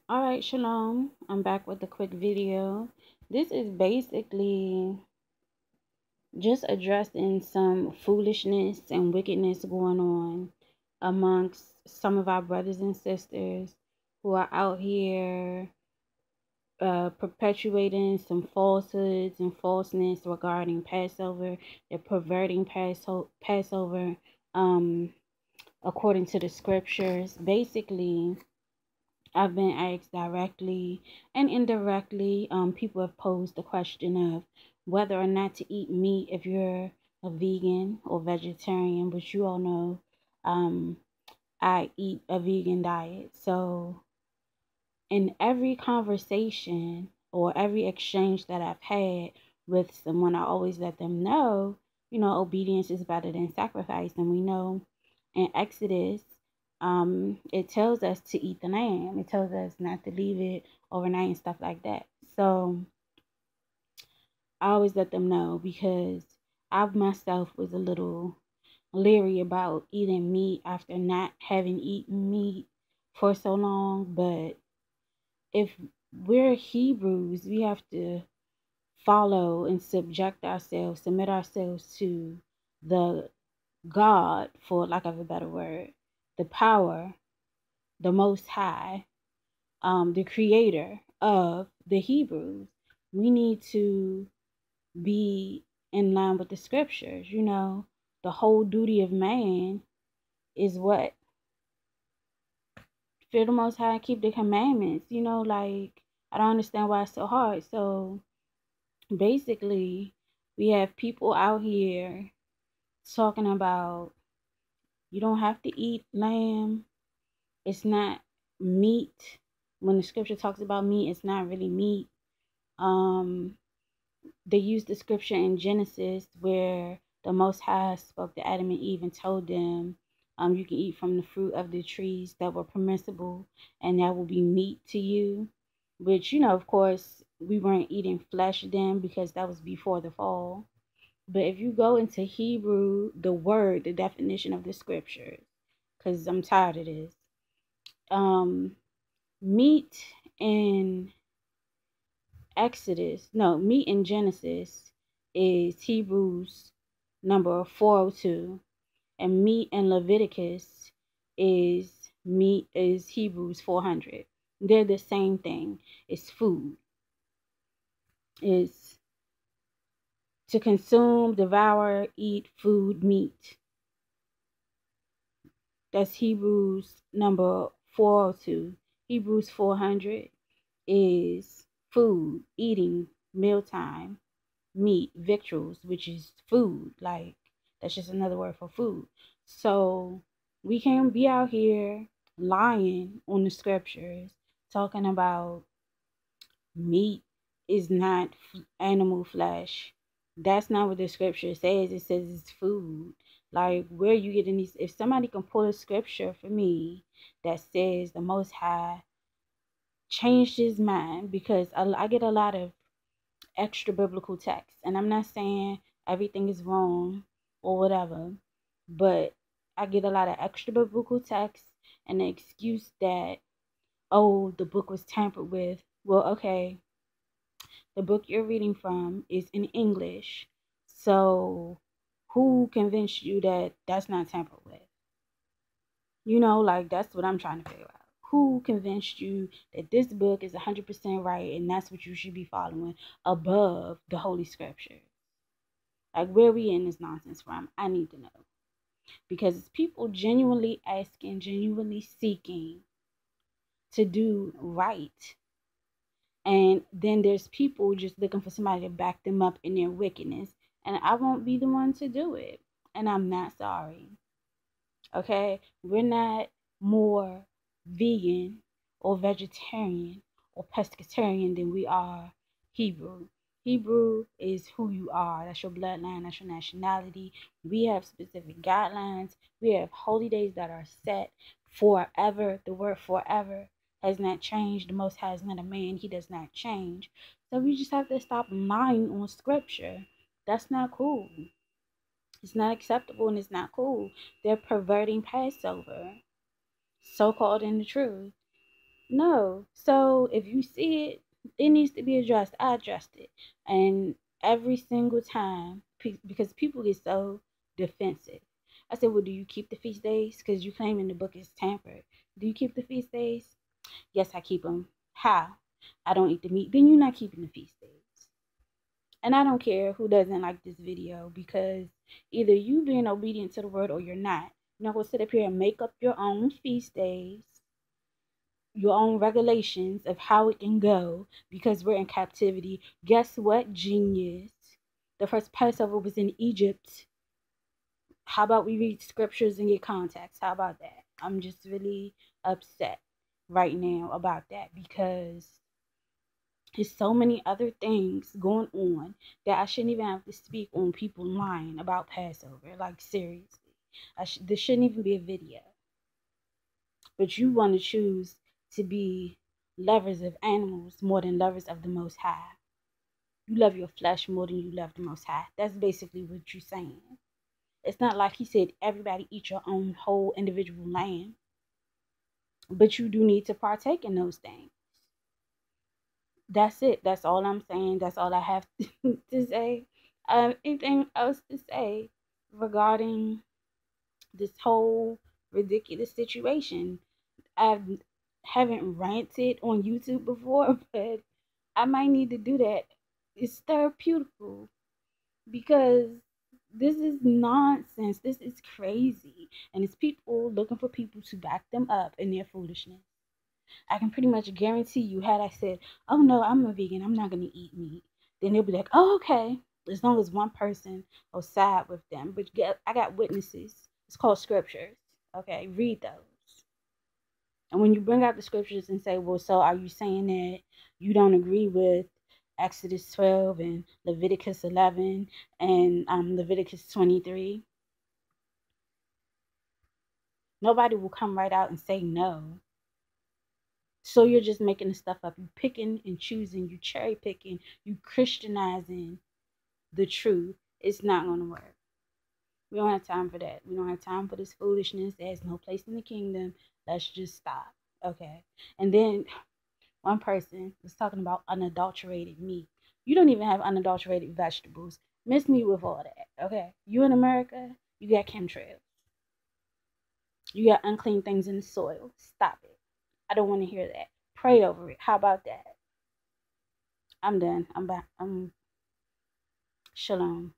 Alright, shalom. I'm back with a quick video. This is basically just addressing some foolishness and wickedness going on amongst some of our brothers and sisters who are out here perpetuating some falsehoods and falseness regarding Passover. They're perverting Passover according to the scriptures. Basically, I've been asked directly and indirectly. People have posed the question of whether or not to eat meat if you're a vegan or vegetarian, which you all know um, I eat a vegan diet. So, in every conversation or every exchange that I've had with someone, I always let them know, obedience is better than sacrifice. And we know in Exodus, it tells us to eat the lamb. It tells us not to leave it overnight and stuff like that. So I always let them know because I myself was a little leery about eating meat after not having eaten meat for so long. But if we're Hebrews, we have to follow and submit ourselves to the God, for lack of a better word, the power, the Most High, the creator of the Hebrews. We need to be in line with the scriptures. The whole duty of man is what? Fear the Most High and keep the commandments. Like, I don't understand why it's so hard. So basically, we have people out here talking about you don't have to eat lamb. It's not meat. When the scripture talks about meat, it's not really meat. Um, they use the scripture in Genesis where the Most High spoke to Adam and Eve and told them, you can eat from the fruit of the trees that were permissible, and that will be meat to you. Which, of course, we weren't eating flesh then because that was before the fall. But if you go into Hebrew, the definition of the scriptures, because I'm tired of this, um, meat in meat in Genesis is Hebrews number 402, and meat in Leviticus is Hebrews 400. They're the same thing. It's food. It's to consume, devour, eat, food, meat. That's Hebrews number 402. Hebrews 400 is food, eating, mealtime, meat, victuals, which is food. Like, that's just another word for food. So we can't be out here lying on the scriptures, talking about meat is not animal flesh. That's not what the scripture says. It says it's food. Like, where you getting these? If somebody can pull a scripture for me that says the Most High changed his mind, because I get a lot of extra biblical text, and I'm not saying everything is wrong or whatever, but I get a lot of extra biblical text and the excuse that, oh, the book was tampered with. Well, okay, the book you're reading from is in English. So who convinced you that that's not tampered with? Like, that's what I'm trying to figure out. Who convinced you that this book is 100% right and that's what you should be following above the Holy Scriptures? Like, where are we in this nonsense from? I need to know. Because it's people genuinely asking, genuinely seeking to do right. And then there's people just looking for somebody to back them up in their wickedness. And I won't be the one to do it. And I'm not sorry. Okay? We're not more vegan or vegetarian or pescatarian than we are Hebrew. Hebrew is who you are. That's your bloodline. That's your nationality. We have specific guidelines. We have holy days that are set forever. The word forever has not changed. The Most High is not a man. He does not change. So we just have to stop lying on scripture. That's not cool. It's not acceptable and it's not cool. They're perverting Passover, so called in the truth. No. So if you see it, it needs to be addressed. I addressed it. And every single time, because people get so defensive. I said, well, do you keep the feast days? Because you claim in the book is tampered. Do you keep the feast days? Yes, I keep them. How? I don't eat the meat. Then you're not keeping the feast days. And I don't care who doesn't like this video, because either you being obedient to the word or you're not. You're not going to sit up here and make up your own feast days, your own regulations of how it can go because we're in captivity. Guess what, genius? The first Passover was in Egypt. How about we read scriptures and get context? How about that? I'm just really upset right now about that, because there's so many other things going on that I shouldn't even have to speak on people lying about Passover. Like, seriously. This shouldn't even be a video. But you want to choose to be lovers of animals more than lovers of the Most High. You love your flesh more than you love the Most High. That's basically what you're saying. It's not like he said everybody eat your own whole individual lamb, but you do need to partake in those things. That's it. That's all I'm saying. That's all I have to say. Anything else to say regarding this whole ridiculous situation? I haven't ranted on YouTube before, but I might need to do that. It's therapeutical, because this is nonsense. This is crazy. And it's people looking for people to back them up in their foolishness. I can pretty much guarantee you, had I said, oh no, I'm a vegan, I'm not going to eat meat, then they'll be like, oh, okay. As long as one person will side with them. But I got witnesses. It's called scriptures. Okay, read those. And when you bring out the scriptures and say, well, so are you saying that you don't agree with Exodus 12 and Leviticus 11 and Leviticus 23? Nobody will come right out and say no. So you're just making the stuff up. You picking and choosing. You cherry picking. You Christianizing the truth. It's not going to work. We don't have time for that. We don't have time for this foolishness. There's no place in the kingdom. Let's just stop. Okay. And then one person was talking about unadulterated meat. You don't even have unadulterated vegetables. Miss me with all that. Okay. You in America, you got chemtrails. You got unclean things in the soil. Stop it. I don't want to hear that. Pray over it. How about that? I'm done. I'm back. Shalom.